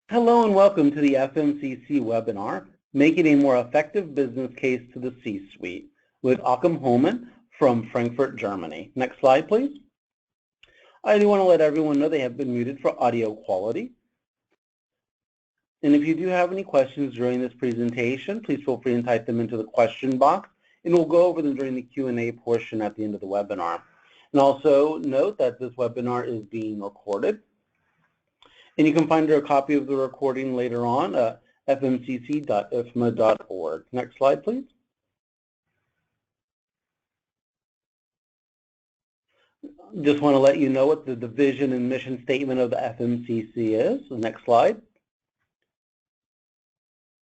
Hello and welcome to the FMCC webinar, Making a More Effective Business Case to the C-Suite with Joachim Hohmann from Frankfurt, Germany. Next slide, please. I do want to let everyone know they have been muted for audio quality. And if you do have any questions during this presentation, please feel free to type them into the question box, and we'll go over them during the Q&A portion at the end of the webinar. And also note that this webinar is being recorded. And you can find a copy of the recording later on at fmcc.ifma.org. Next slide, please. Just want to let you know what the vision and mission statement of the FMCC is. The next slide.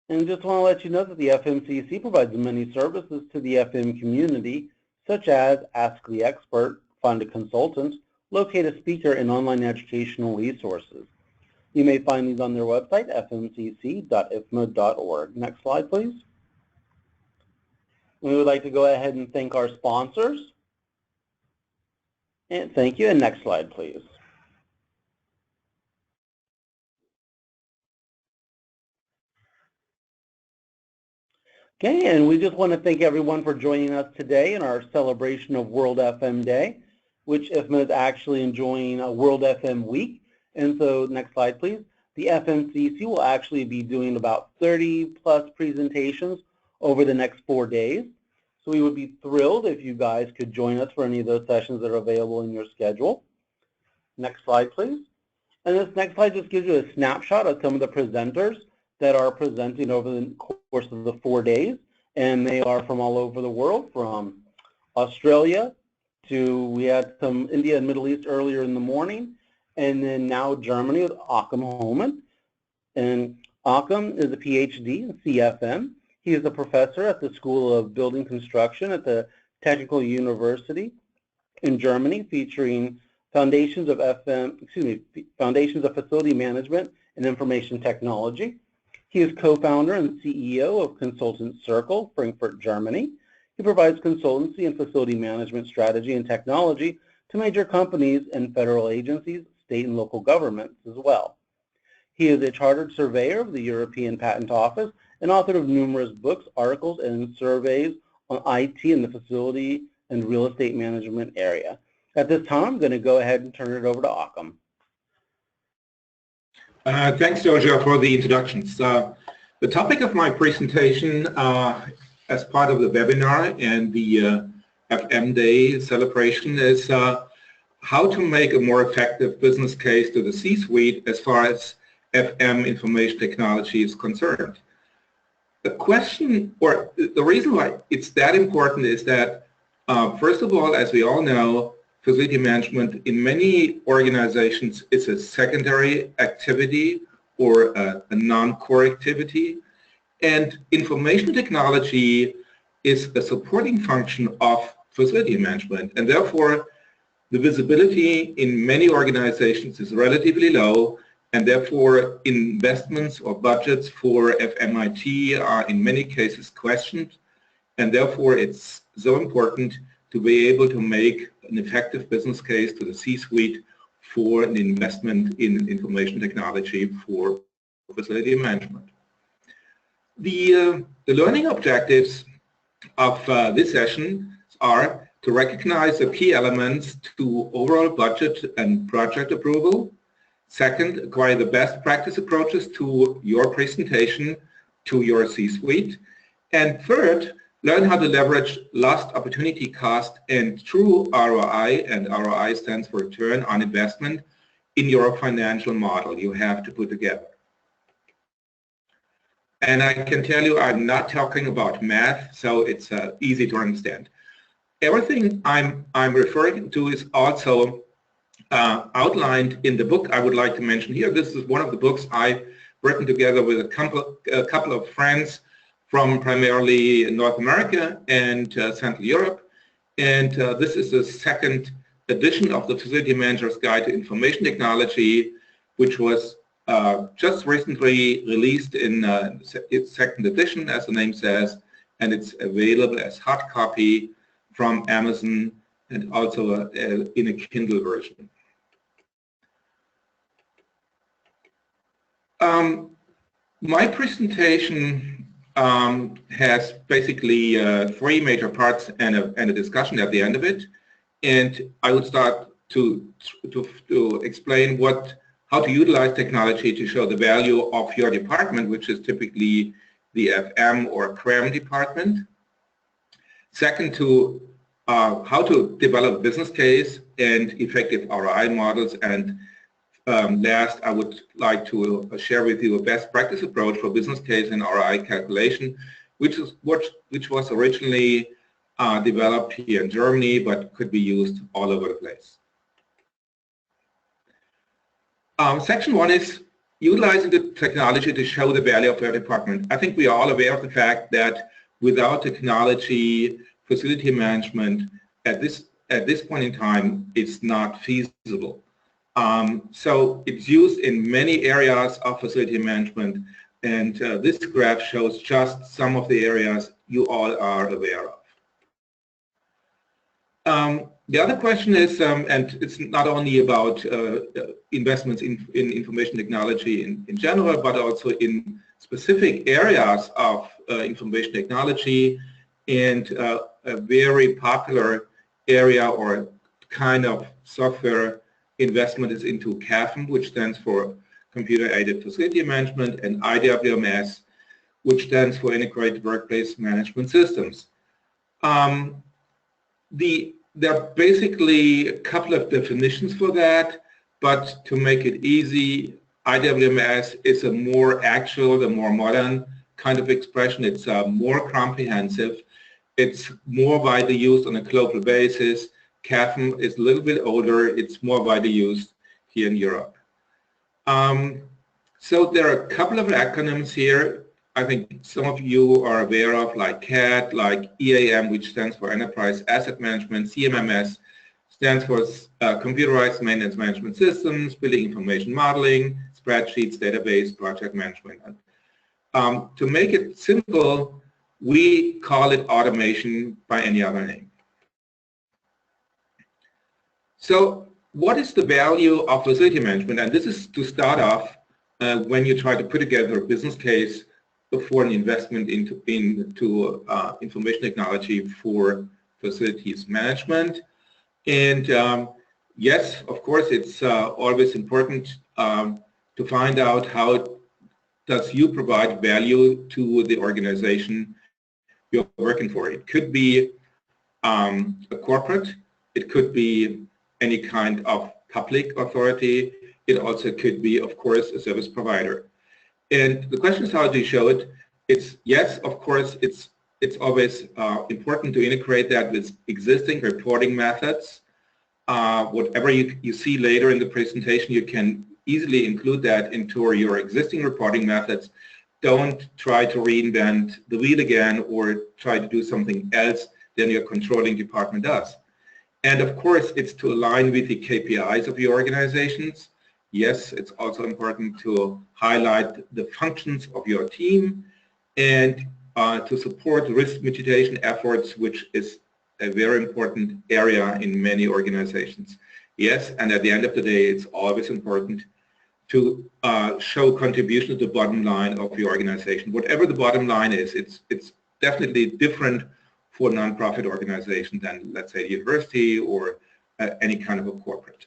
And just want to let you know that the FMCC provides many services to the FM community, such as Ask the Expert, Find a Consultant, Locate a Speaker, and online educational resources. You may find these on their website, fmcc.ifma.org. Next slide, please. We would like to go ahead and thank our sponsors. And thank you. And next slide, please. Okay, and we just want to thank everyone for joining us today in our celebration of World FM Day, which IFMA is actually enjoying a World FM Week. And so next slide, please. The FMCC will actually be doing about 30 plus presentations over the next 4 days. So we would be thrilled if you guys could join us for any of those sessions that are available in your schedule. Next slide, please. And this next slide just gives you a snapshot of some of the presenters that are presenting over the course of the 4 days. And they are from all over the world, from Australia to, we had some India and Middle East earlier in the morning, and then now Germany with Joachim Hohmann. And Joachim is a PhD in CFM. He is a professor at the School of Building Construction at the Technical University in Germany, featuring foundations of facility management and information technology. He is co-founder and CEO of Consultant Circle, Frankfurt, Germany. He provides consultancy and facility management strategy and technology to major companies and federal agencies, state and local governments as well. He is a chartered surveyor of the European Patent Office and author of numerous books, articles, and surveys on IT in the facility and real estate management area. At this time, I'm going to go ahead and turn it over to Joachim. Thanks, Georgia, for the introductions. The topic of my presentation as part of the webinar and the FM Day celebration is how to make a more effective business case to the C-suite as far as FM information technology is concerned. The question, or the reason why it's that important is that, first of all, as we all know, facility management in many organizations is a secondary activity or a non-core activity, and information technology is a supporting function of facility management, and therefore the visibility in many organizations is relatively low, and therefore investments or budgets for FMIT are in many cases questioned, and therefore it's so important to be able to make an effective business case to the C-suite for an investment in information technology for facility management. The learning objectives of this session are to recognize the key elements to overall budget and project approval. Second, acquire the best practice approaches to your presentation to your C-suite. And third, learn how to leverage lost opportunity cost and true ROI, and ROI stands for return on investment, in your financial model you have to put together. And I can tell you I'm not talking about math, so it's easy to understand. Everything I'm referring to is also outlined in the book I would like to mention here. This is one of the books I've written together with a couple of friends from primarily North America and Central Europe. And this is the second edition of the Facility Manager's Guide to Information Technology, which was just recently released in its second edition, as the name says, and it's available as hard copy from Amazon and also in a Kindle version. My presentation has basically three major parts and a discussion at the end of it. And I would start to explain how to utilize technology to show the value of your department, which is typically the FM or CRAM department. Second, how to develop business case and effective ROI models. And last, I would like to share with you a best practice approach for business case and ROI calculation, which was originally developed here in Germany, but could be used all over the place. Section 1 is utilizing the technology to show the value of your department. I think we are all aware of the fact that without technology, facility management at this point in time, it's not feasible. So it's used in many areas of facility management, and this graph shows just some of the areas you all are aware of. The other question is, and it's not only about investments in information technology in general, but also in specific areas of information technology, and a very popular area or kind of software investment is into CAFM, which stands for Computer-Aided Facility Management, and IWMS, which stands for Integrated Workplace Management Systems. There are basically a couple of definitions for that, but to make it easy, IWMS is a more actual, a more modern kind of expression. It's more comprehensive. It's more widely used on a global basis. CAFM is a little bit older. It's more widely used here in Europe. So there are a couple of acronyms here. I think some of you are aware of, like CAD, like EAM, which stands for Enterprise Asset Management. CMMS stands for Computerized Maintenance Management Systems, Building Information Modeling, Spreadsheets, Database, Project Management. To make it simple, we call it automation by any other name. So what is the value of facility management? And this is to start off when you try to put together a business case for an investment into information technology for facilities management. And yes, of course, it's always important to find out how does you provide value to the organization you're working for. It could be a corporate, it could be any kind of public authority, it also could be, of course, a service provider. And the question is, how do you show it? It's, yes, of course, it's always important to integrate that with existing reporting methods. Whatever you see later in the presentation, you can easily include that into your existing reporting methods. Don't try to reinvent the wheel again or try to do something else than your controlling department does. And of course, it's to align with the KPIs of your organizations. Yes, it's also important to highlight the functions of your team and to support risk mitigation efforts, which is a very important area in many organizations. Yes, and at the end of the day, it's always important to show contribution to the bottom line of your organization. Whatever the bottom line is, it's definitely different for a nonprofit organization than, let's say, a university or any kind of a corporate.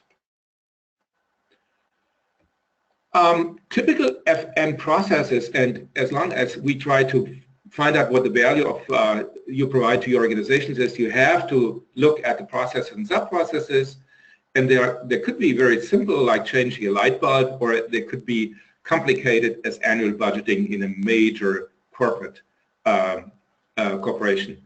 Typical FM processes, and as long as we try to find out what the value of you provide to your organizations is, you have to look at the process and sub-processes, and there could be very simple, like changing a light bulb, or they could be complicated as annual budgeting in a major corporate corporation.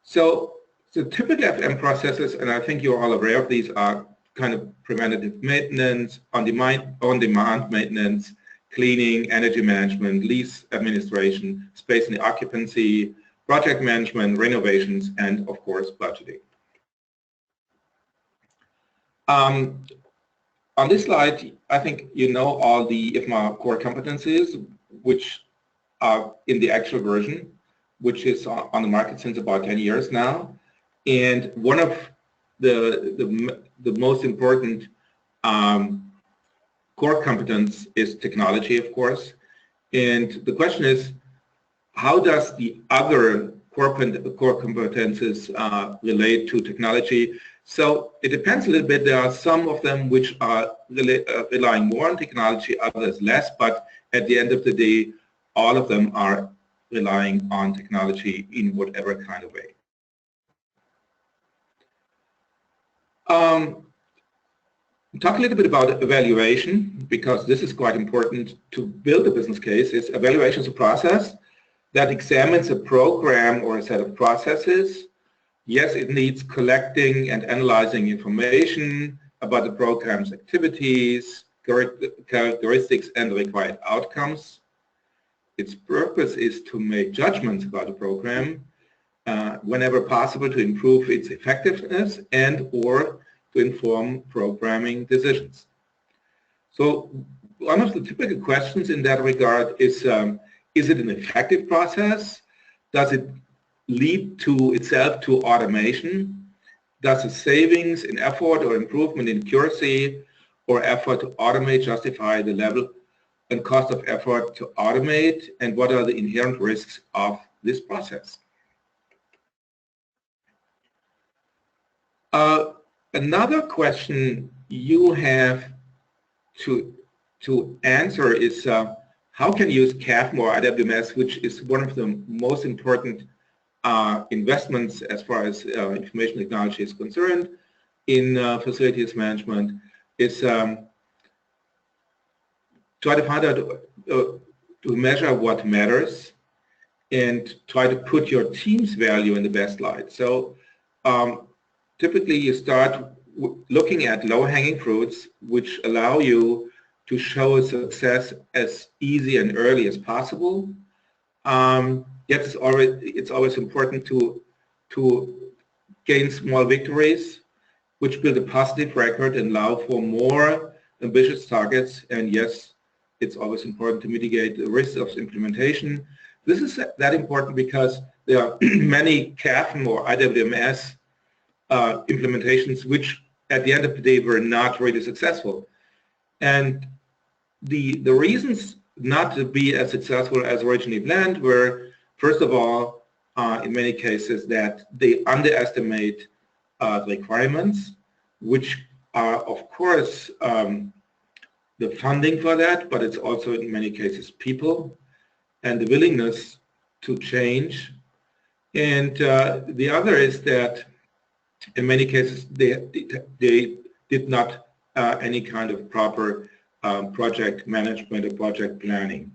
So the typical FM processes, and I think you're all aware of these, are kind of preventative maintenance, on-demand maintenance, cleaning, energy management, lease administration, space and occupancy, project management, renovations, and of course budgeting. On this slide, I think you know all the IFMA core competencies, which are in the actual version, which is on the market since about 10 years now. And one of the most important core core competence is technology, of course. And the question is, how does the other core competences relate to technology? So it depends a little bit. There are some of them which are relying more on technology, others less, but at the end of the day, all of them are relying on technology in whatever kind of way. Talk a little bit about evaluation, because this is quite important to build a business case. Evaluation is a process that examines a program or a set of processes. Yes, it needs collecting and analyzing information about the program's activities, characteristics, and required outcomes. Its purpose is to make judgments about the program whenever possible to improve its effectiveness and or to inform programming decisions. So one of the typical questions in that regard is it an effective process? Does it lead to itself to automation? Does the savings in effort or improvement in accuracy or effort to automate justify the level and cost of effort to automate? And what are the inherent risks of this process? Another question you have to answer is how can you use CAFM or IWMS, which is one of the most important investments as far as information technology is concerned in facilities management, is try to find out, to measure what matters and try to put your team's value in the best light. So typically you start looking at low-hanging fruits which allow you to show a success as easy and early as possible. Yet it's always important to gain small victories which build a positive record and allow for more ambitious targets. And yes, it's always important to mitigate the risks of implementation. This is that important because there are many CAFM or IWMS implementations which at the end of the day were not really successful. And the reasons not to be as successful as originally planned were, first of all, in many cases that they underestimate requirements, which are of course the funding for that, but it's also in many cases people and the willingness to change. And the other is that in many cases they did not any kind of proper project management or project planning.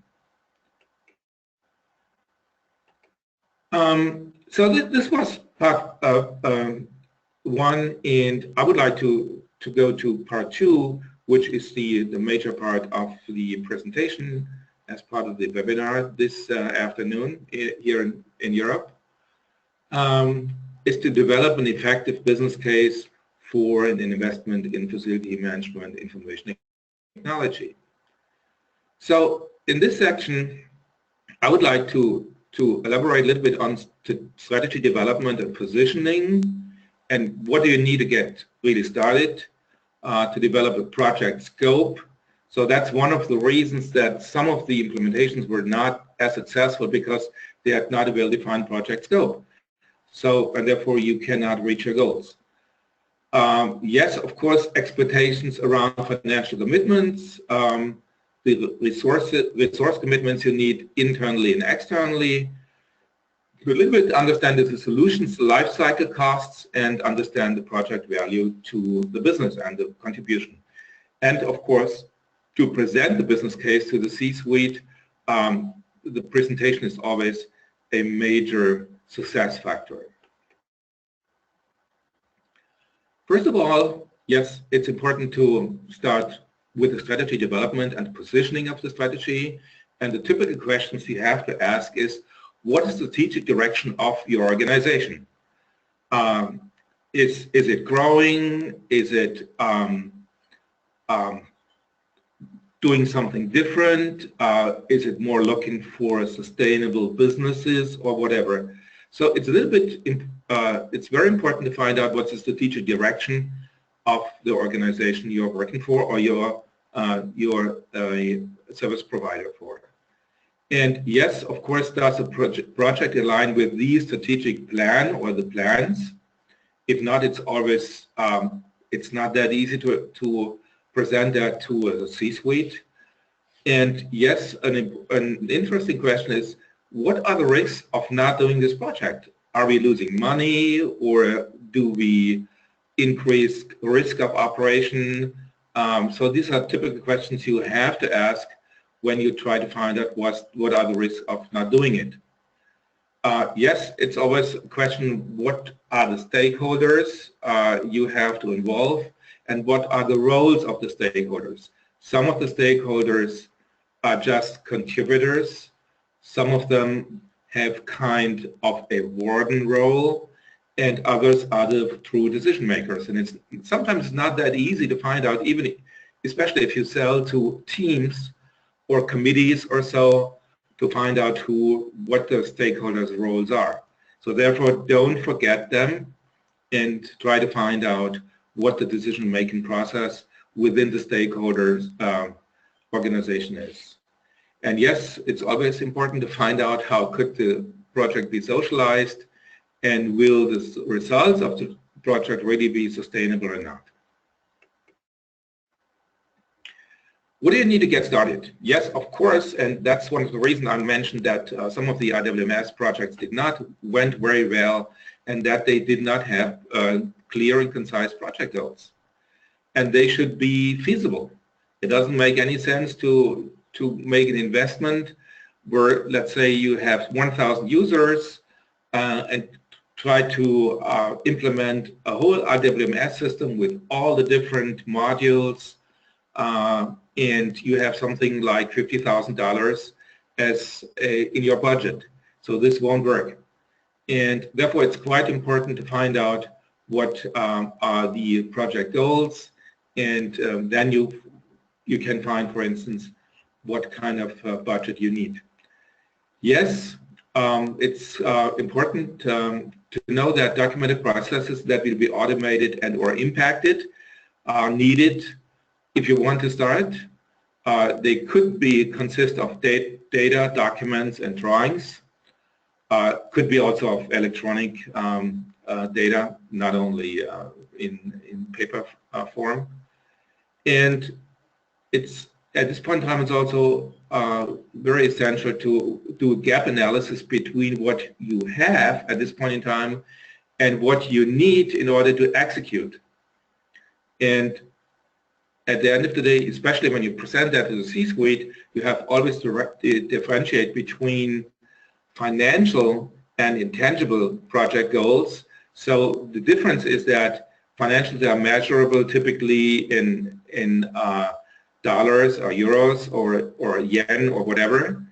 So this was part one, and I would like to go to part two, which is the major part of the presentation as part of the webinar this afternoon here in Europe, is to develop an effective business case for an investment in facility management information technology. So in this section, I would like to elaborate a little bit on strategy development and positioning, and what do you need to get really started to develop a project scope. So that's one of the reasons that some of the implementations were not as successful, because they had not a well-defined project scope. So, and therefore you cannot reach your goals. Yes, of course, expectations around financial commitments, the resource commitments you need internally and externally, to a little bit understand the solutions, the life cycle costs, and understand the project value to the business and the contribution. And of course, to present the business case to the C-suite, the presentation is always a major success factor. First of all, yes, it's important to start with the strategy development and positioning of the strategy. And the typical questions you have to ask is, what is the strategic direction of your organization? Is it growing? Is it doing something different? Is it more looking for sustainable businesses or whatever? So it's a little bit, it's very important to find out what's the strategic direction of the organization you're working for or you're you're a service provider for. And yes, of course, does a project align with the strategic plan or the plans? If not, it's always, it's not that easy to present that to a C-suite. And yes, an interesting question is, what are the risks of not doing this project? Are we losing money, or do we increase risk of operation? So these are typical questions you have to ask when you try to find out what are the risks of not doing it. Yes, it's always a question, what are the stakeholders you have to involve, and what are the roles of the stakeholders? Some of the stakeholders are just contributors. Some of them have kind of a warden role, and others are the true decision makers. And it's sometimes not that easy to find out, even especially if you sell to teams or committees or so, to find out what the stakeholders' roles are. So therefore, don't forget them and try to find out what the decision-making process within the stakeholders organization is. And yes, it's always important to find out how could the project be socialized, and will the results of the project really be sustainable or not. What do you need to get started? Yes, of course, and that's one of the reasons I mentioned that some of the IWMS projects went very well, and that they did not have clear and concise project goals. And they should be feasible. It doesn't make any sense to make an investment where, let's say, you have 1,000 users and try to implement a whole IWMS system with all the different modules, and you have something like $50,000 as in your budget. So this won't work. And therefore, it's quite important to find out what are the project goals, and then you can find, for instance, what kind of budget you need. Yes, it's important to know that documented processes that will be automated and or impacted are needed if you want to start. They could consist of data, documents, and drawings. Could be also of electronic data, not only in paper form. And it's at this point in time, it's also very essential to do a gap analysis between what you have at this point in time and what you need in order to execute. And at the end of the day, especially when you present that to the C-suite, you have always to differentiate between financial and intangible project goals. So the difference is that financials are measurable typically in dollars or euros or yen or whatever,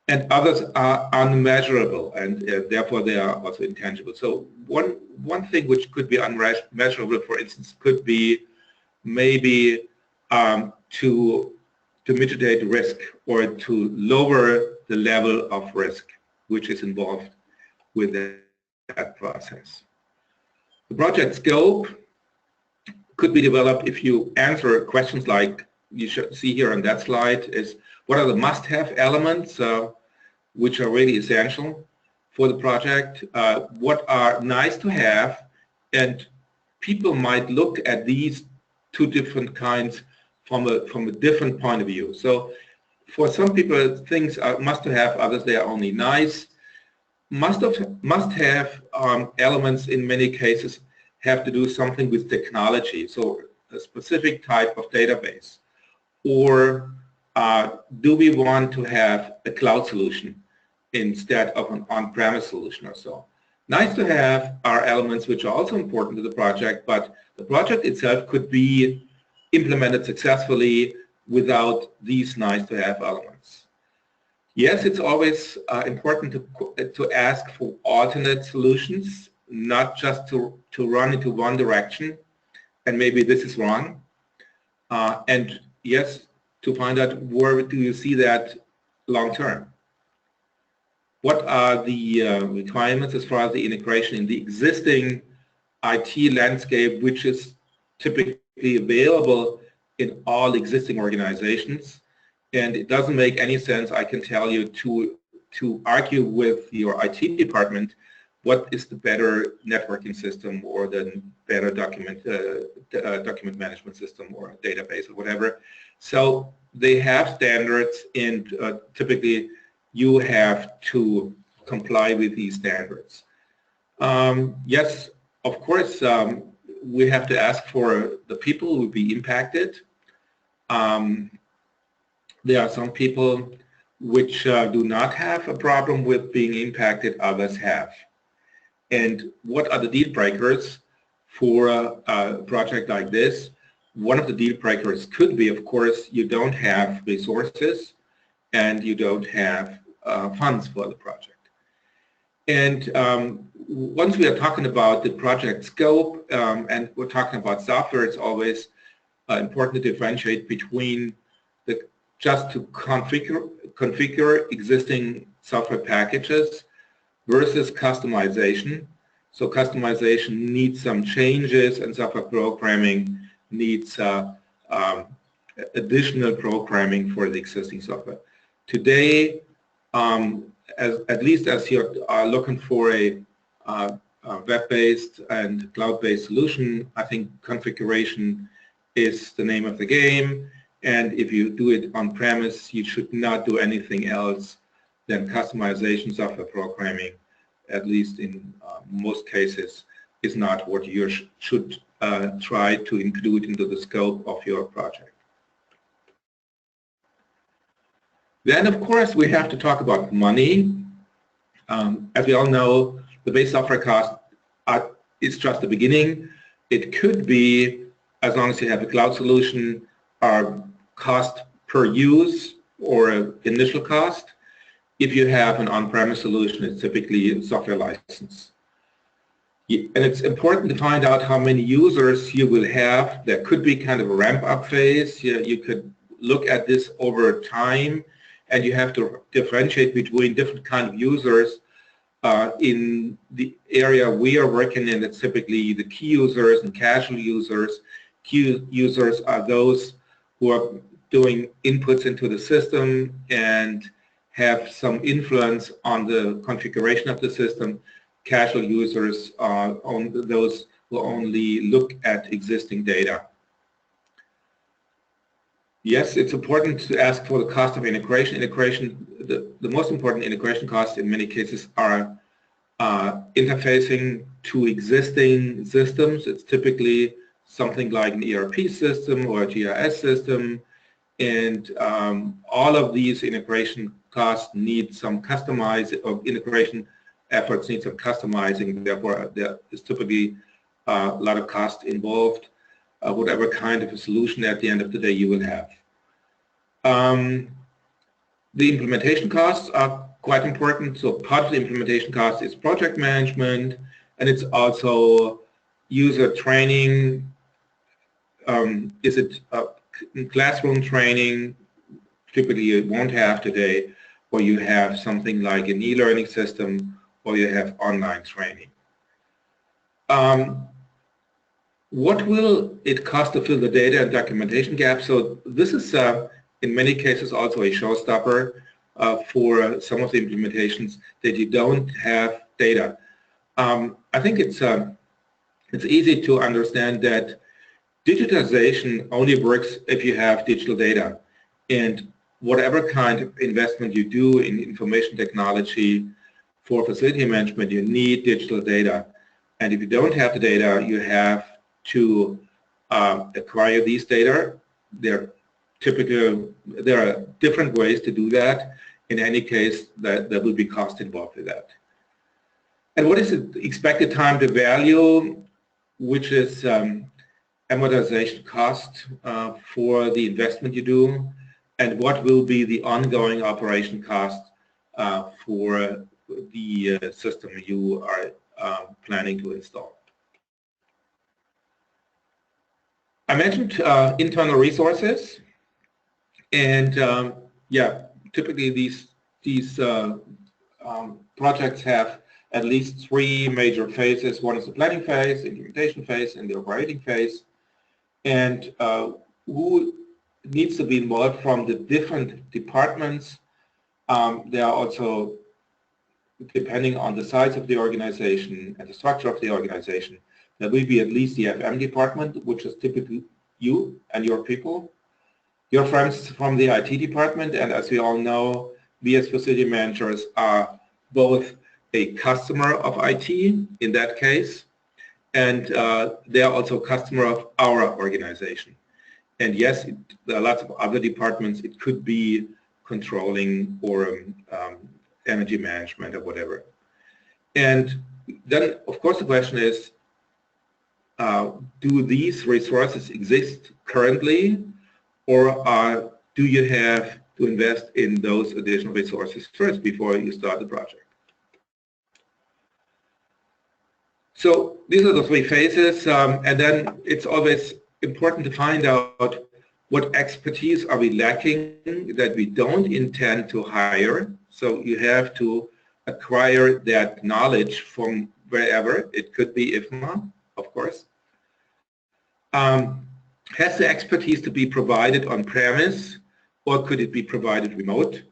and others are unmeasurable, and therefore they are also intangible. So one thing which could be unmeasurable, for instance, could be maybe to mitigate risk or to lower the level of risk which is involved with that process. The project scope could be developed if you answer questions like you should see here on that slide is, what are the must-have elements which are really essential for the project? What are nice to have? And people might look at these two different kinds from a different point of view. So for some people, things are must-have, others they are only nice. Must-have elements in many cases have to do something with technology, so a specific type of database. Or do we want to have a cloud solution instead of an on-premise solution or so? Nice to have are elements which are also important to the project, but the project itself could be implemented successfully without these nice to have elements. Yes, it's always important to ask for alternate solutions, not just to run into one direction, and maybe this is wrong. And yes, to find out where do you see that long term. What are the requirements as far as the integration in the existing IT landscape, which is typically available in all existing organizations, and it doesn't make any sense, I can tell you, to argue with your IT department what is the better networking system or the better document management system or database or whatever. So they have standards, and typically you have to comply with these standards. Yes, of course, we have to ask for the people who will be impacted. There are some people which do not have a problem with being impacted, others have. And what are the deal breakers for a project like this? One of the deal breakers could be, of course, you don't have resources and you don't have funds for the project. And once we are talking about the project scope and we're talking about software, it's always important to differentiate between just to configure existing software packages versus customization. So customization needs some changes, and software programming needs additional programming for the existing software. Today, at least as you are looking for a web-based and cloud-based solution, I think configuration is the name of the game. And if you do it on-premise, you should not do anything else than customization. Software programming, at least in most cases, is not what you should try to include into the scope of your project. Then, of course, we have to talk about money. As we all know, the base software cost is just the beginning. It could be, as long as you have a cloud solution, cost per use or initial cost. If you have an on-premise solution, it's typically a software license. And it's important to find out how many users you will have. There could be kind of a ramp-up phase. You could look at this over time, and you have to differentiate between different kind of users. In the area we are working in, it's typically the key users and casual users. Key users are those who are doing inputs into the system and have some influence on the configuration of the system. Casual users are those who only look at existing data. Yes, it's important to ask for the cost of integration. The most important integration costs in many cases are interfacing to existing systems. It's typically something like an ERP system or a GIS system, and all of these integration costs need some customizing, or integration efforts need some customizing. Therefore, there is typically a lot of cost involved, whatever kind of a solution at the end of the day you will have. The implementation costs are quite important. So part of the implementation cost is project management, and it's also user training. Is it classroom training? Typically you won't have today, or you have something like an e-learning system, or you have online training. What will it cost to fill the data and documentation gap? So this is in many cases also a showstopper for some of the implementations, that you don't have data. I think it's easy to understand that digitization only works if you have digital data, and whatever kind of investment you do in information technology for facility management, you need digital data. And if you don't have the data, you have to acquire these data. There are different ways to do that. In any case, there will be cost involved with that. And what is the expected time to value, which is amortization cost for the investment you do, and what will be the ongoing operation cost for the system you are planning to install. I mentioned internal resources, and yeah, typically these projects have at least 3 major phases. One is the planning phase, the implementation phase, and the operating phase. And who needs to be involved from the different departments. There are also, depending on the size of the organization and the structure of the organization, there will be at least the FM department, which is typically you and your people, your friends from the IT department, and as we all know, we as facility managers are both a customer of IT in that case, and they are also a customer of our organization. And yes, there are lots of other departments. It could be controlling or energy management or whatever. And then, of course, the question is, do these resources exist currently, or do you have to invest in those additional resources first before you start the project? So these are the three phases, and then it's always important to find out what expertise are we lacking that we don't intend to hire. So you have to acquire that knowledge from wherever. It could be IFMA, of course. Has the expertise to be provided on premise, or could it be provided remote?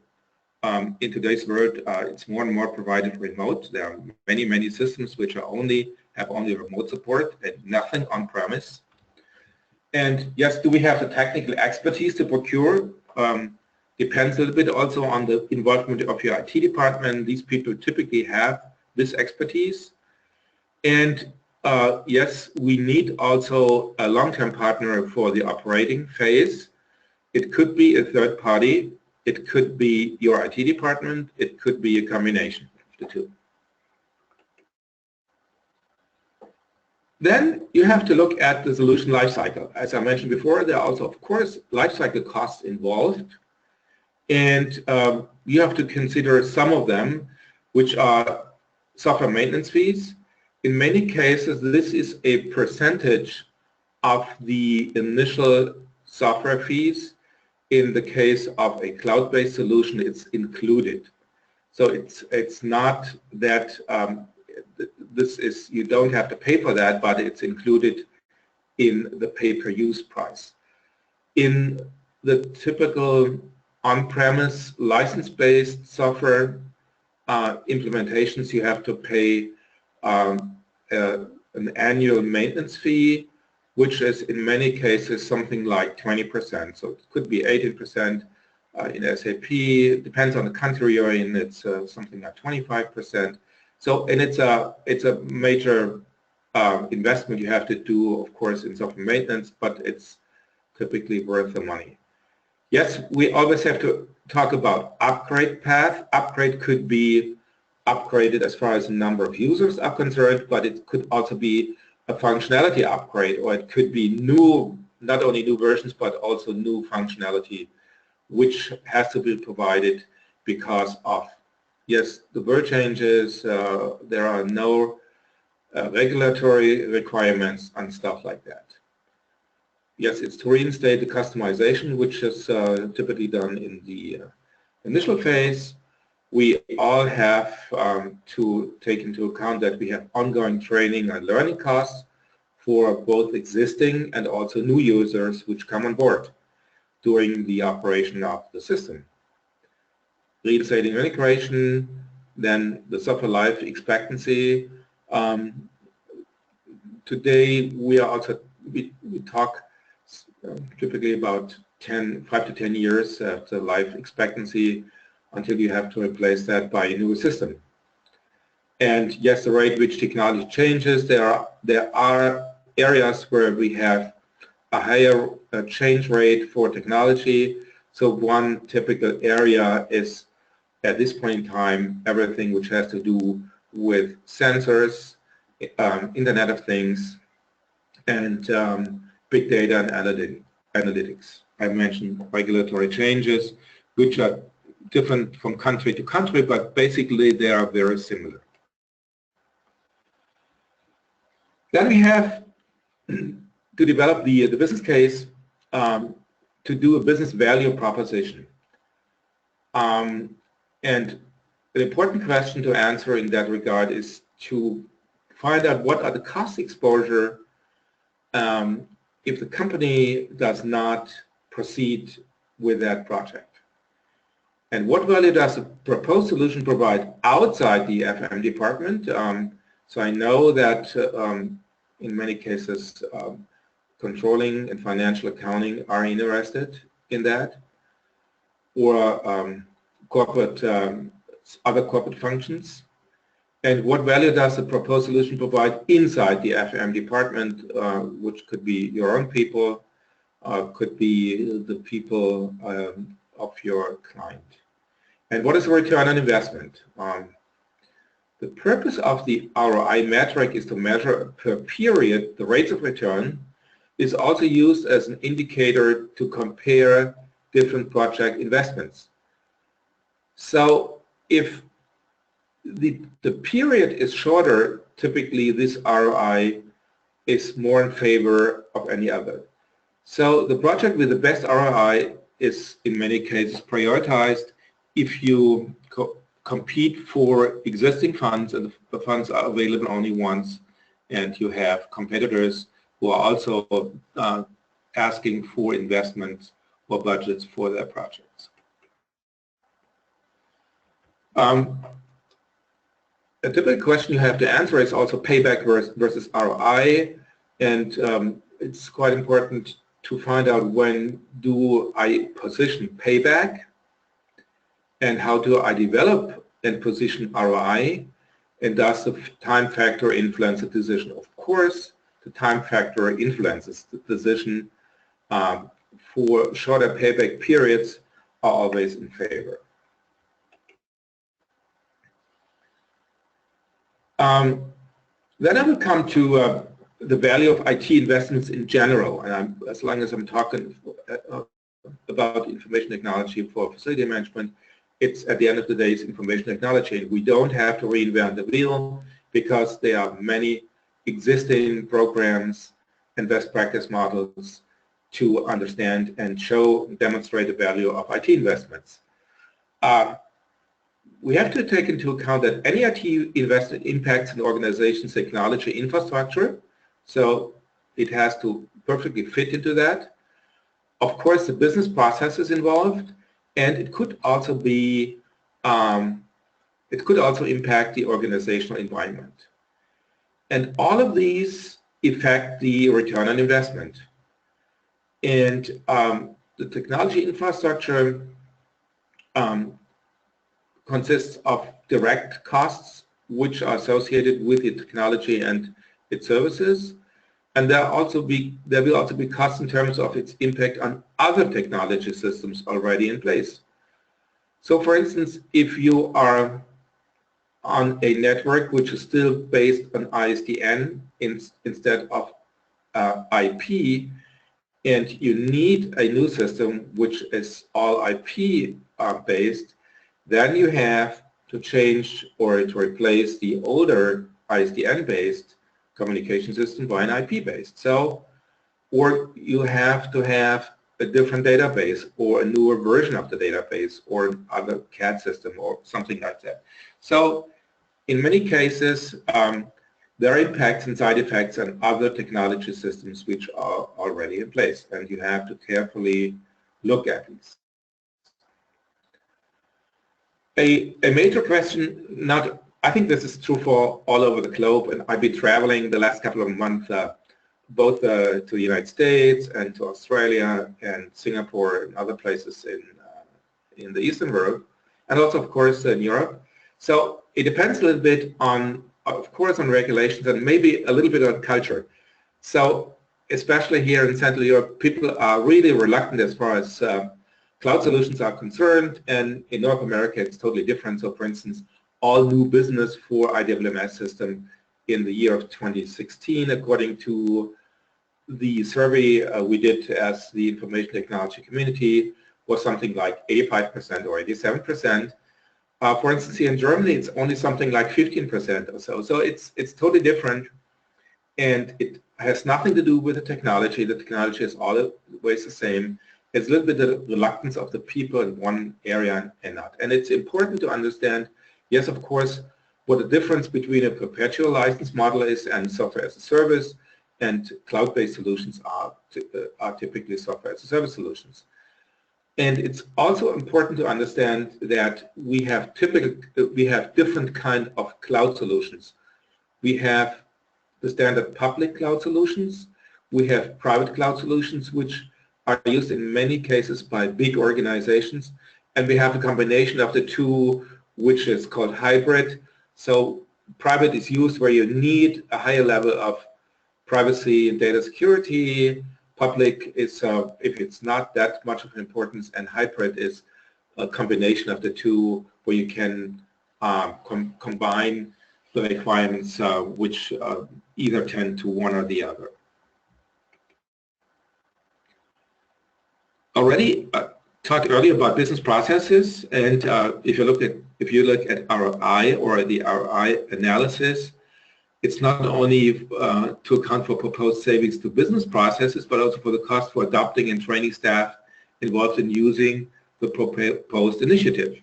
In today's world, it's more and more provided remote. There are many, many systems which are have only remote support and nothing on premise. And yes, do we have the technical expertise to procure? Depends a little bit also on the involvement of your IT department. These people typically have this expertise. And yes, we need also a long-term partner for the operating phase. It could be a third party. It could be your IT department. It could be a combination of the two. Then you have to look at the solution lifecycle. As I mentioned before, there are also, of course, lifecycle costs involved. And you have to consider some of them, which are software maintenance fees. In many cases, this is a percentage of the initial software fees. In the case of a cloud-based solution, it's included. So it's not that you don't have to pay for that, but it's included in the pay-per-use price. In the typical on-premise license-based software implementations, you have to pay an annual maintenance fee, which is in many cases something like 20%. So it could be 18% in SAP. It depends on the country you're in. It's something like 25%. So, and it's a major investment you have to do, of course, in software maintenance, but it's typically worth the money. Yes, we always have to talk about upgrade path. Upgrade could be upgraded as far as the number of users are concerned, but it could also be a functionality upgrade, or it could be new, not only new versions, but also new functionality, which has to be provided because of, yes, the world changes, there are no regulatory requirements and stuff like that. Yes, it's to reinstate the customization, which is typically done in the initial phase. We all have to take into account that we have ongoing training and learning costs for both existing and also new users which come on board during the operation of the system. Reinstating integration, then the software life expectancy. Today we talk typically about 5 to 10 years after life expectancy until you have to replace that by a new system. And yes, the rate which technology changes, there are areas where we have a higher change rate for technology. So one typical area is, at this point in time, everything which has to do with sensors, Internet of Things, and big data and analytics. I mentioned regulatory changes, which are different from country to country, but basically they are very similar. Then we have to develop the business case to do a business value proposition. And an important question to answer in that regard is to find out what are the cost exposure if the company does not proceed with that project. And what value does the proposed solution provide outside the FM department? So I know that in many cases controlling and financial accounting are interested in that, or other corporate functions. And what value does the proposed solution provide inside the FM department, which could be your own people, could be the people of your client. And what is the return on investment? The purpose of the ROI metric is to measure per period the rates of return. Is also used as an indicator to compare different project investments. So if the period is shorter, typically this ROI is more in favor of any other. So the project with the best ROI is in many cases prioritized if you compete for existing funds and the funds are available only once, and you have competitors who are also asking for investments or budgets for their projects. A typical question you have to answer is also payback versus ROI, and it's quite important to find out when do I position payback and how do I develop and position ROI, and does the time factor influence the decision? Of course, the time factor influences the decision. For shorter payback periods are always in favor. Then I will come to the value of IT investments in general, and as long as I'm talking about information technology for facility management, it's at the end of the day, it's information technology, and we don't have to reinvent the wheel because there are many existing programs and best practice models to understand and show and demonstrate the value of IT investments. We have to take into account that any IT investment impacts an organization's technology infrastructure, so it has to perfectly fit into that. Of course, the business processes involved, and it could also be, it could also impact the organizational environment. And all of these affect the return on investment. And the technology infrastructure consists of direct costs which are associated with the technology and its services, and there will also be costs in terms of its impact on other technology systems already in place. So for instance, if you are on a network which is still based on ISDN instead of IP, and you need a new system which is all IP based, then you have to change or to replace the older ISDN-based communication system by an IP-based. So, or you have to have a different database or a newer version of the database or other CAD system or something like that. So, in many cases, there are impacts and side effects on other technology systems which are already in place, and you have to carefully look at these. A major question, I think this is true for all over the globe, and I've been traveling the last couple of months both to the United States and to Australia and Singapore and other places in the Eastern world, and also of course in Europe. So it depends a little bit on, of course, on regulations and maybe a little bit on culture. So especially here in Central Europe, people are really reluctant as far as cloud solutions are concerned, and in North America it's totally different. So for instance, all new business for IWMS system in the year of 2016, according to the survey we did as the information technology community, was something like 85% or 87%. For instance, here in Germany, it's only something like 15% or so. So it's totally different, and it has nothing to do with the technology. The technology is always the same. It's a little bit the reluctance of the people in one area and not. And it's important to understand, yes, of course, what the difference between a perpetual license model is and software as a service, and cloud-based solutions are typically software as a service solutions. And it's also important to understand that we have different kind of cloud solutions. We have the standard public cloud solutions. We have private cloud solutions, which are used in many cases by big organizations. And we have a combination of the two, which is called hybrid. So private is used where you need a higher level of privacy and data security. Public is, if it's not that much of importance, and hybrid is a combination of the two where you can combine the requirements which either tend to one or the other. Already talked earlier about business processes, and if you look at ROI or the ROI analysis, it's not only to account for proposed savings to business processes, but also for the cost for adopting and training staff involved in using the proposed initiative.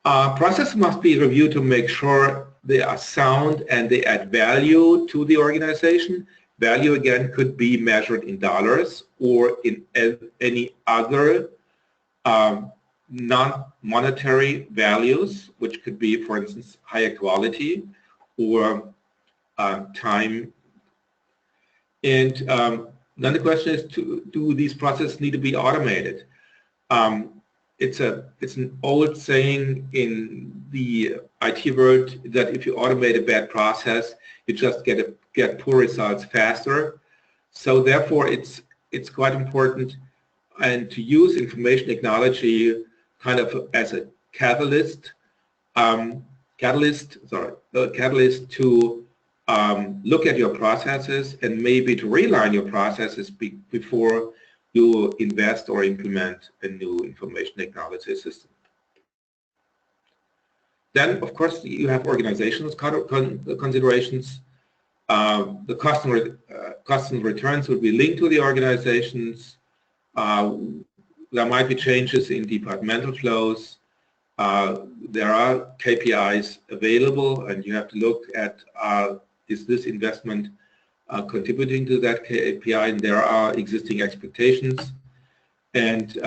Processes must be reviewed to make sure they are sound and they add value to the organization. Value, again, could be measured in dollars or in any other non-monetary values, which could be, for instance, higher quality or time. And then the question is, do these processes need to be automated? It's an old saying in the IT world that if you automate a bad process, you just get poor results faster. So therefore, it's quite important and to use information technology kind of as a catalyst to look at your processes and maybe to realign your processes before you invest or implement a new information technology system. Then, of course, you have organizational considerations. The costs and returns will be linked to the organizations. There might be changes in departmental flows. There are KPIs available, and you have to look at is this investment contributing to that KPI, and there are existing expectations. And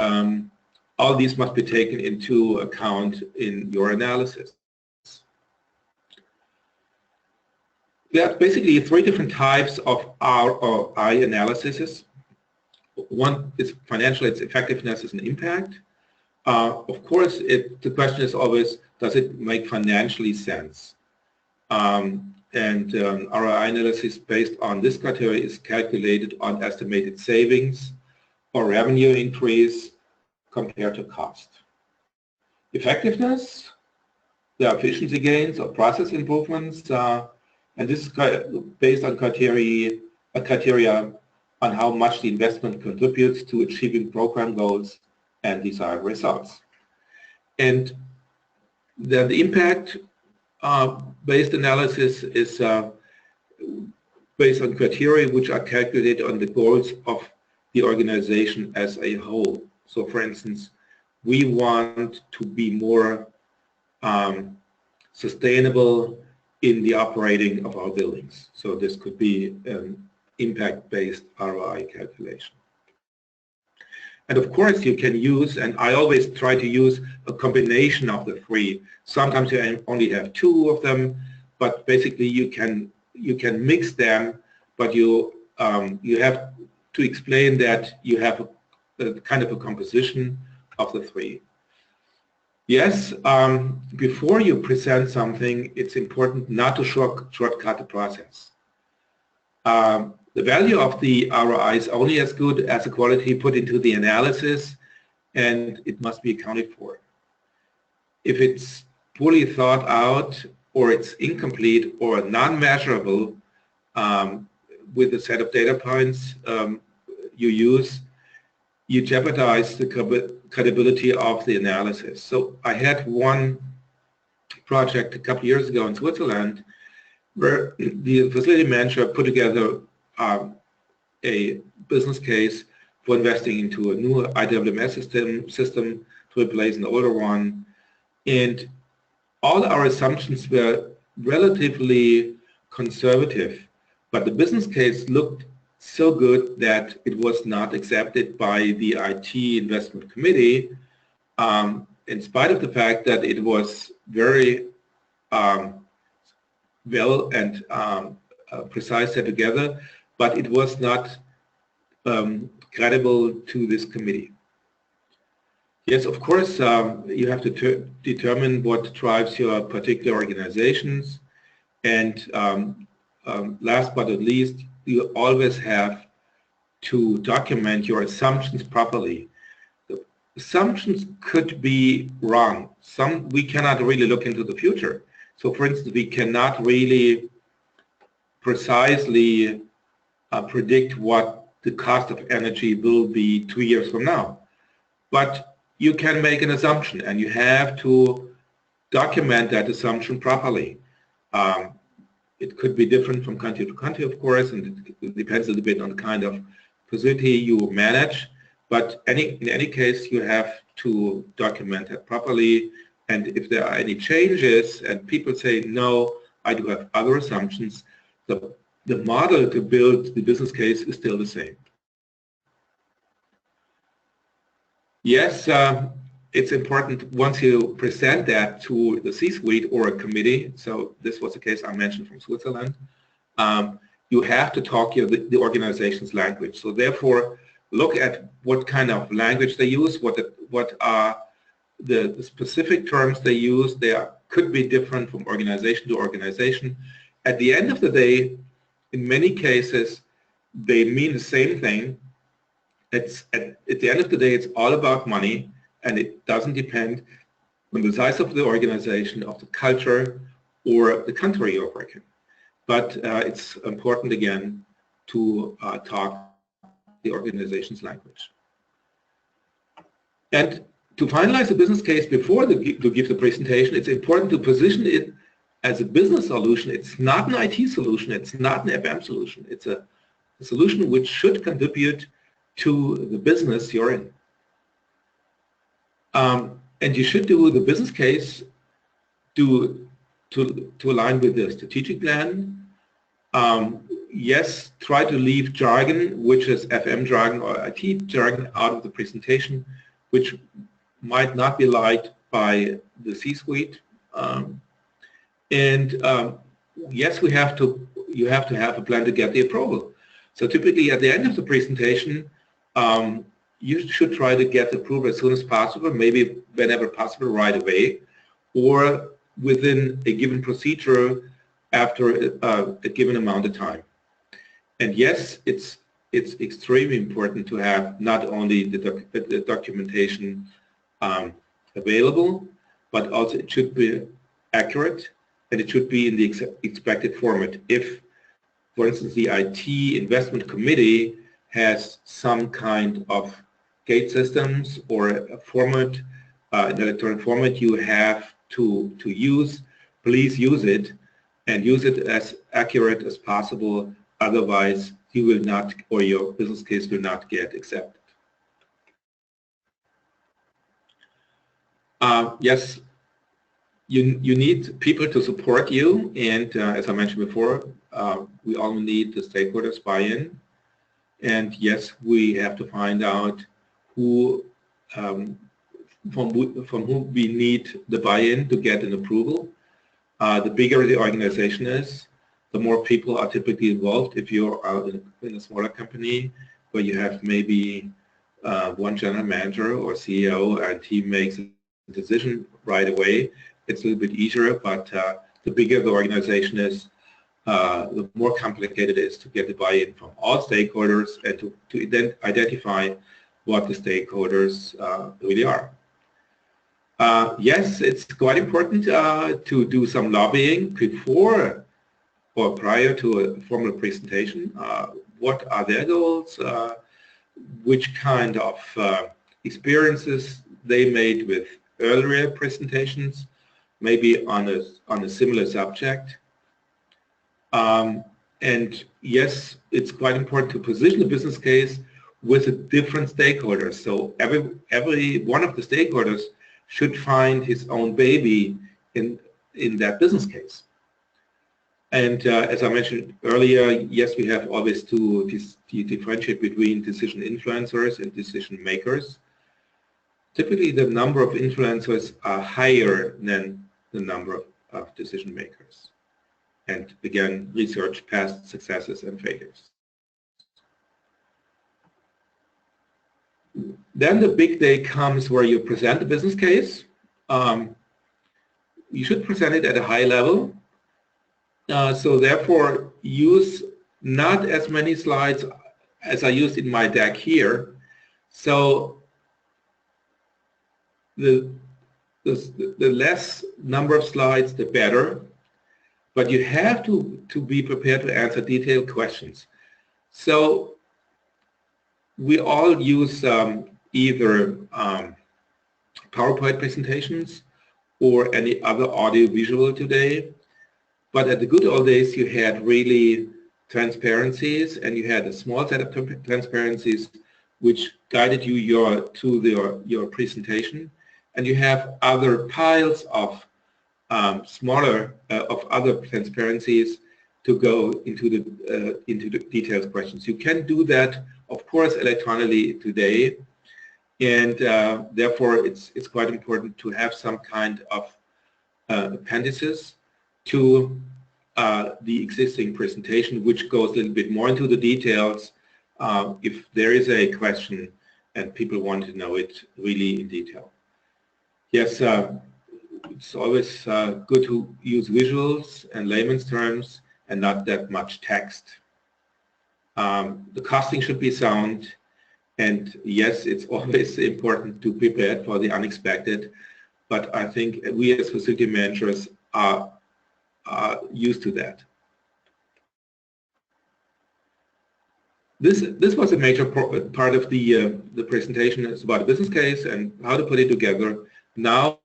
all these must be taken into account in your analysis. There are basically three different types of ROI analysis. One is financial, its effectiveness is an impact. Of course, the question is always, does it make financially sense? ROI analysis based on this criteria is calculated on estimated savings or revenue increase compared to cost. Effectiveness, there are efficiency gains or process improvements, and this is based on criteria on how much the investment contributes to achieving program goals and desired results. And then the impact based analysis is based on criteria which are calculated on the goals of the organization as a whole. So for instance, we want to be more sustainable in the operating of our buildings. So this could be an impact-based ROI calculation. And of course you can use, and I always try to use a combination of the three. Sometimes you only have two of them, but basically you can mix them, but you have to explain that you have a kind of a composition of the three. Yes, before you present something, it's important not to shortcut the process. The value of the ROI is only as good as the quality put into the analysis, and it must be accounted for. If it's poorly thought out, or it's incomplete, or non-measurable with the set of data points you use, you jeopardize the credibility of the analysis. So I had one project a couple years ago in Switzerland where the facility manager put together a business case for investing into a new IWMS system to replace an older one. And all our assumptions were relatively conservative. but the business case looked so good that it was not accepted by the IT investment committee, in spite of the fact that it was very well and precise set together, but it was not credible to this committee. Yes, of course, you have to determine what drives your particular organizations, and last but not least, you always have to document your assumptions properly. The assumptions could be wrong. We cannot really look into the future. So for instance, we cannot really precisely predict what the cost of energy will be 2 years from now. But you can make an assumption, and you have to document that assumption properly. It could be different from country to country, of course, and it depends a little bit on the kind of facility you manage. But in any case, you have to document that properly. And if there are any changes and people say, no, I do have other assumptions, the model to build the business case is still the same. Yes, it's important once you present that to the C-suite or a committee, so this was the case I mentioned from Switzerland, you have to talk the organization's language. So therefore, look at what kind of language they use, what are the specific terms they use. They could be different from organization to organization. At the end of the day, in many cases, they mean the same thing. At the end of the day, it's all about money, and it doesn't depend on the size of the organization, of the culture, or the country you're working. But it's important, again, to talk the organization's language. And to finalize the business case before to give the presentation, it's important to position it as a business solution. It's not an IT solution. It's not an FM solution. It's a solution which should contribute to the business you're in. And you should do the business case to align with the strategic plan. Yes, try to leave jargon, which is FM jargon or IT jargon, out of the presentation, which might not be liked by the C-suite. Yes, you have to have a plan to get the approval. So typically at the end of the presentation, you should try to get approval as soon as possible, maybe whenever possible right away, or within a given procedure after a given amount of time. And yes, it's extremely important to have not only the documentation available, but also it should be accurate and it should be in the expected format. If, for instance, the IT investment committee has some kind of gate systems or a format, an electronic format you have to use, please use it and use it as accurate as possible. Otherwise, you will not, or your business case will not get accepted. Yes, you need people to support you, and as I mentioned before, we all need the stakeholders buy-in. And yes, we have to find out who, from whom we need the buy-in to get an approval. The bigger the organization is, the more people are typically involved. If you're in a smaller company where you have maybe one general manager or CEO and he makes a decision right away, it's a little bit easier, but the bigger the organization is, the more complicated it is to get the buy-in from all stakeholders and to then identify what the stakeholders really are. Yes, it's quite important to do some lobbying before or prior to a formal presentation. What are their goals? Which kind of experiences they made with earlier presentations, maybe on a similar subject. And yes, it's quite important to position the business case with the different stakeholders. So every one of the stakeholders should find his own baby in that business case. And as I mentioned earlier, yes, we have always to differentiate between decision influencers and decision makers. Typically, the number of influencers are higher than the number of decision makers. And again, research past successes and failures. Then the big day comes where you present the business case. You should present it at a high level. So therefore, use not as many slides as I used in my deck here. So the less number of slides, the better. But you have to be prepared to answer detailed questions. So we all use either PowerPoint presentations or any other audio-visual today. But at the good old days, you had really transparencies, and you had a small set of transparencies which guided you your presentation. And you have other piles of other transparencies to go into the detailed questions. You can do that, of course, electronically today, and therefore it's quite important to have some kind of appendices to the existing presentation, which goes a little bit more into the details if there is a question and people want to know it really in detail. Yes, it's always good to use visuals and layman's terms and not that much text. The costing should be sound, and yes, it's always important to prepare for the unexpected, but I think we as facility managers are used to that. This was a major part of the presentation. It's about a business case and how to put it together. Now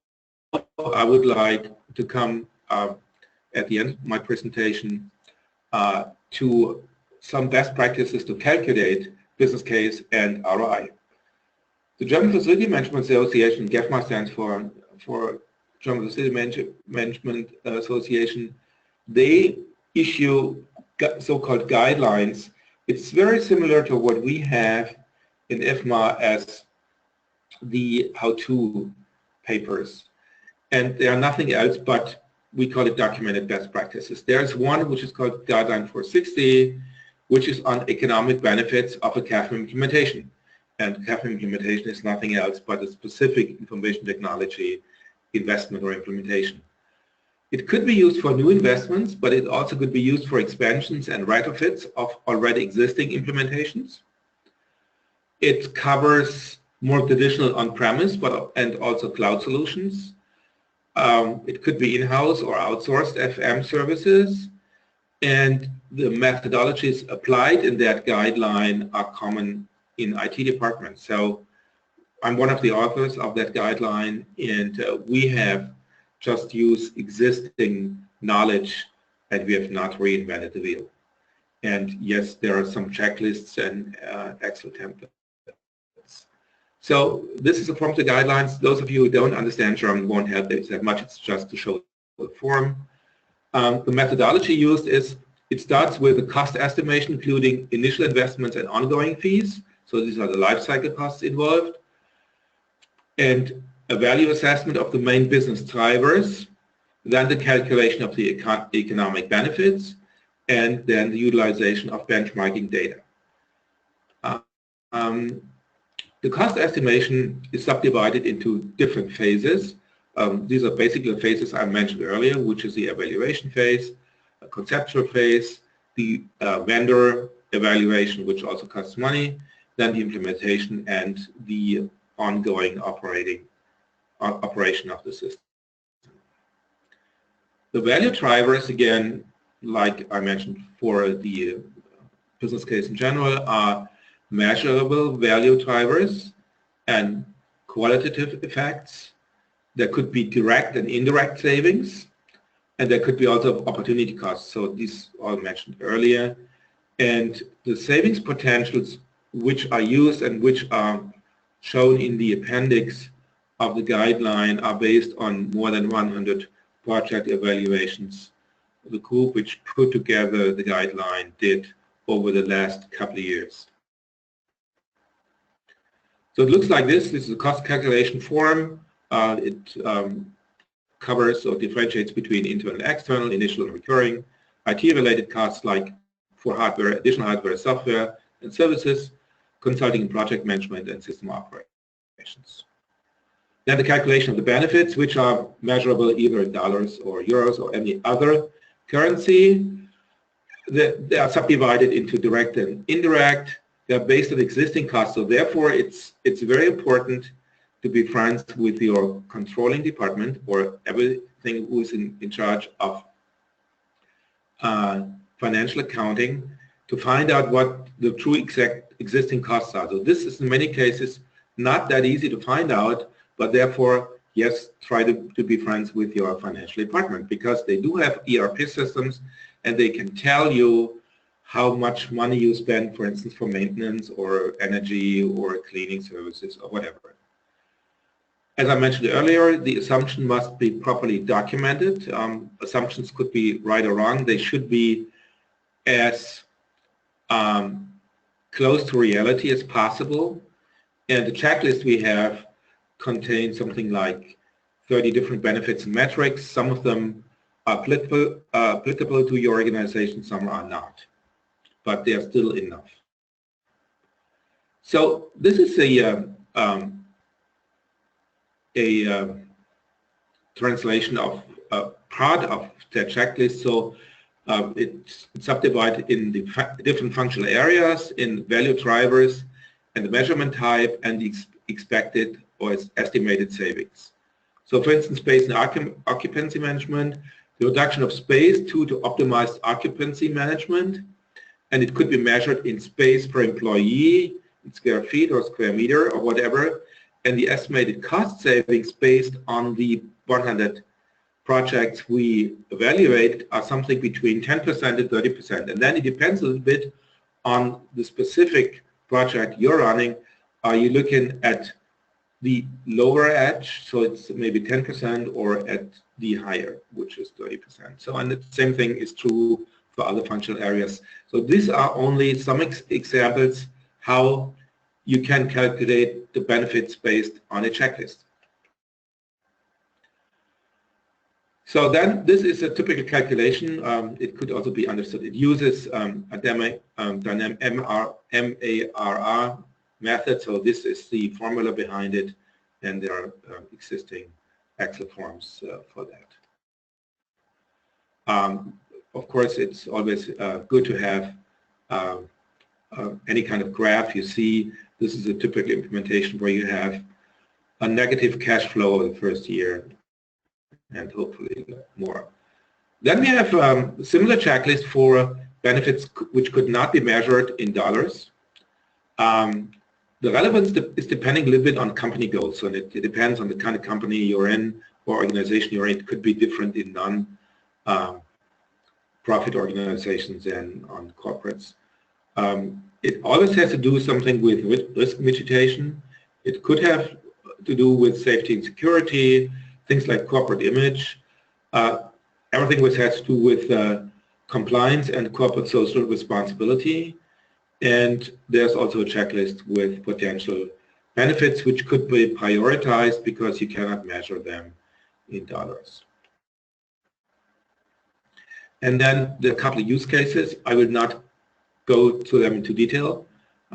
I would like to come at the end of my presentation to some best practices to calculate business case and ROI. The German Facility Management Association, IFMA stands for German Facility Management Association. They issue so-called guidelines. It's very similar to what we have in IFMA as the how-to papers. And they are nothing else but, we call it documented best practices. There's one which is called Guideline 460, which is on economic benefits of a CAFM implementation. And CAFM implementation is nothing else but a specific information technology investment or implementation. It could be used for new investments, but it also could be used for expansions and retrofits of already existing implementations. It covers more traditional on-premise and also cloud solutions. It could be in-house or outsourced FM services, and the methodologies applied in that guideline are common in IT departments. So I'm one of the authors of that guideline, and we have just used existing knowledge and we have not reinvented the wheel. And yes, there are some checklists and Excel templates. So this is a form of the guidelines. Those of you who don't understand German won't help it that much. It's just to show the form. The methodology used is, it starts with a cost estimation, including initial investments and ongoing fees. So these are the life cycle costs involved. And a value assessment of the main business drivers, then the calculation of the economic benefits, and then the utilization of benchmarking data. The cost estimation is subdivided into different phases. These are basically the phases I mentioned earlier, which is the evaluation phase, a conceptual phase, the vendor evaluation, which also costs money, then the implementation and the ongoing operation of the system. The value drivers, again, like I mentioned for the business case in general, are measurable value drivers and qualitative effects. There could be direct and indirect savings, and there could be also opportunity costs. So these all mentioned earlier. And the savings potentials which are used and which are shown in the appendix of the guideline are based on more than 100 project evaluations the group which put together the guideline did over the last couple of years. So it looks like this. This is a cost calculation form. It covers or differentiates between internal and external, initial and recurring, IT-related costs like for hardware, additional hardware, software, and services, consulting and project management, and system operations. Then the calculation of the benefits, which are measurable either in dollars or euros or any other currency. They are subdivided into direct and indirect. They are based on existing costs. So therefore, it's very important to be friends with your controlling department or everything who is in charge of financial accounting to find out what the true exact existing costs are. So this is in many cases not that easy to find out, but therefore, yes, try to be friends with your financial department because they do have ERP systems and they can tell you how much money you spend, for instance, for maintenance or energy or cleaning services or whatever. As I mentioned earlier, the assumption must be properly documented. Assumptions could be right or wrong. They should be as close to reality as possible. And the checklist we have contains something like 30 different benefits and metrics. Some of them are applicable to your organization, some are not, but they are still enough. So this is a translation of part of the checklist. So it's subdivided in the different functional areas, in value drivers, and the measurement type, and the expected or estimated savings. So for instance, space and occupancy management, the reduction of space due to optimized occupancy management, and it could be measured in space per employee, in square feet or square meter or whatever, and the estimated cost savings based on the 100 projects we evaluate are something between 10% and 30%. And then it depends a little bit on the specific project you're running. Are you looking at the lower edge, so it's maybe 10%, or at the higher, which is 30%. So, and the same thing is true for other functional areas. So these are only some examples how you can calculate the benefits based on a checklist. So then this is a typical calculation. It could also be understood. It uses a dynamic MARR method. So this is the formula behind it, and there are existing Excel forms for that. Of course, it's always good to have any kind of graph. You see, this is a typical implementation where you have a negative cash flow in the first year, and hopefully more. Then we have a similar checklist for benefits which could not be measured in dollars. The relevance is depending a little bit on company goals, so it depends on the kind of company you're in or organization you're in. It could be different in non-profit organizations and on corporates. It always has to do something with risk mitigation. It could have to do with safety and security, things like corporate image, everything which has to do with compliance and corporate social responsibility. And there's also a checklist with potential benefits which could be prioritized because you cannot measure them in dollars. And then there are a couple of use cases. I will not go to them into detail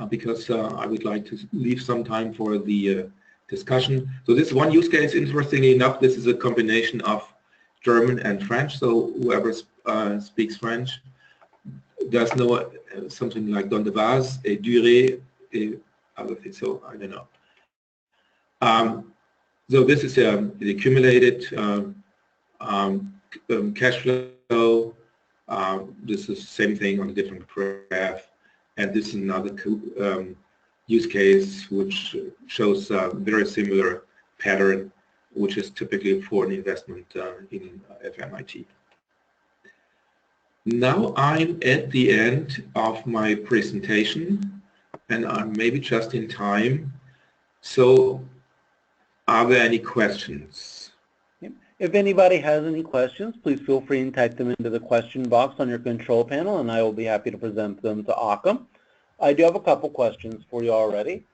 because I would like to leave some time for the discussion. So this one use case, interestingly enough, this is a combination of German and French. So whoever speaks French does know something like don de base, et durée, et other things. So I don't know. So this is the accumulated cash flow. This is the same thing on a different graph. And this is another use case which shows a very similar pattern, which is typically for an investment in FMIT. Now I'm at the end of my presentation, and I'm maybe just in time. So are there any questions? If anybody has any questions, please feel free and type them into the question box on your control panel, and I will be happy to present them to Joachim. I do have a couple questions for you already.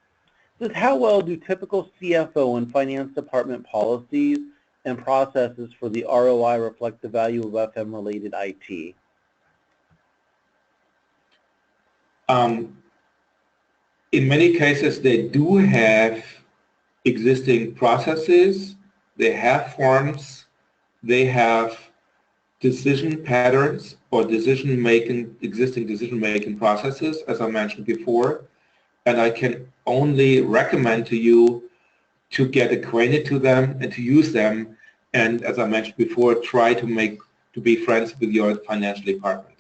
It says, how well do typical CFO and finance department policies and processes for the ROI reflect the value of FM-related IT? In many cases, they do have existing processes, they have forms, they have decision patterns or existing decision-making processes, as I mentioned before, and I can only recommend to you to get acquainted to them and to use them, and as I mentioned before, try to be friends with your financial department.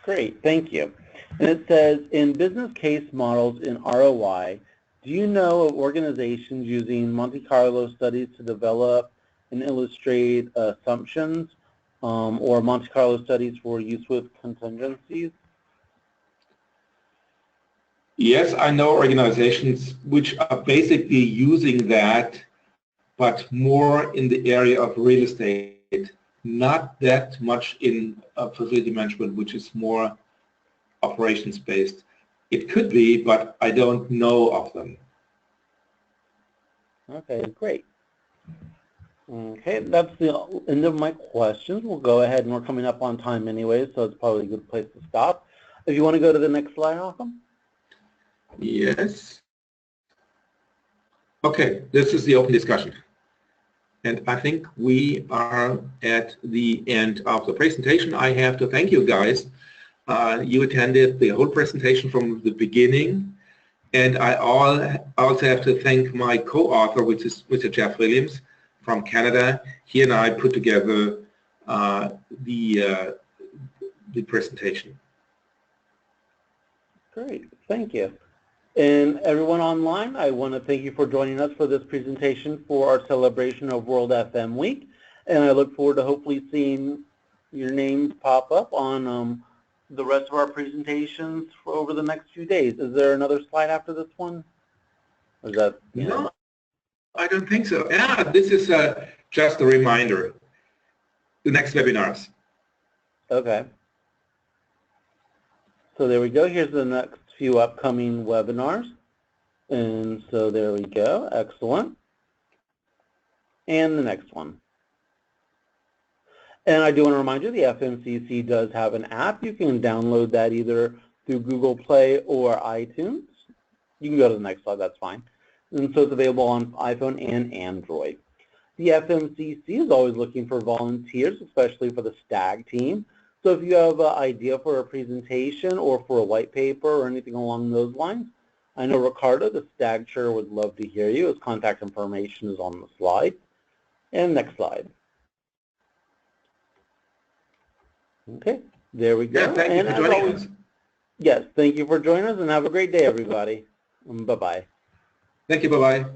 Great, thank you. And it says, in business case models in ROI, do you know of organizations using Monte Carlo studies to develop and illustrate assumptions or Monte Carlo studies for use with contingencies? Yes, I know organizations which are basically using that, but more in the area of real estate, not that much in facility management, which is more operations-based. It could be, but I don't know of them. Okay, great. Okay, that's the end of my questions. We'll go ahead, and we're coming up on time anyway, so it's probably a good place to stop. If you want to go to the next slide, Joachim. Yes. Okay, this is the open discussion. And I think we are at the end of the presentation. I have to thank you guys. You attended the whole presentation from the beginning. And I also have to thank my co-author, which is Mr. Geoff Williams from Canada. He and I put together the presentation. Great, thank you. And everyone online, I want to thank you for joining us for this presentation for our celebration of World FM Week. And I look forward to hopefully seeing your names pop up on the rest of our presentations for over the next few days. Is there another slide after this one? Or is that, no, I don't think so. Yeah, this is just a reminder. The next webinars. Okay. So there we go. Here's the next few upcoming webinars. And so there we go. Excellent. And the next one. And I do want to remind you, the FMCC does have an app. You can download that either through Google Play or iTunes. You can go to the next slide, that's fine. And so it's available on iPhone and Android. The FMCC is always looking for volunteers, especially for the STAG team. So if you have an idea for a presentation or for a white paper or anything along those lines, I know Ricardo, the STAG chair, would love to hear you. His contact information is on the slide. And next slide. Okay, there we go. Yeah, thank you for joining us. Yes, thank you for joining us, and have a great day, everybody. Bye-bye. Thank you, bye-bye.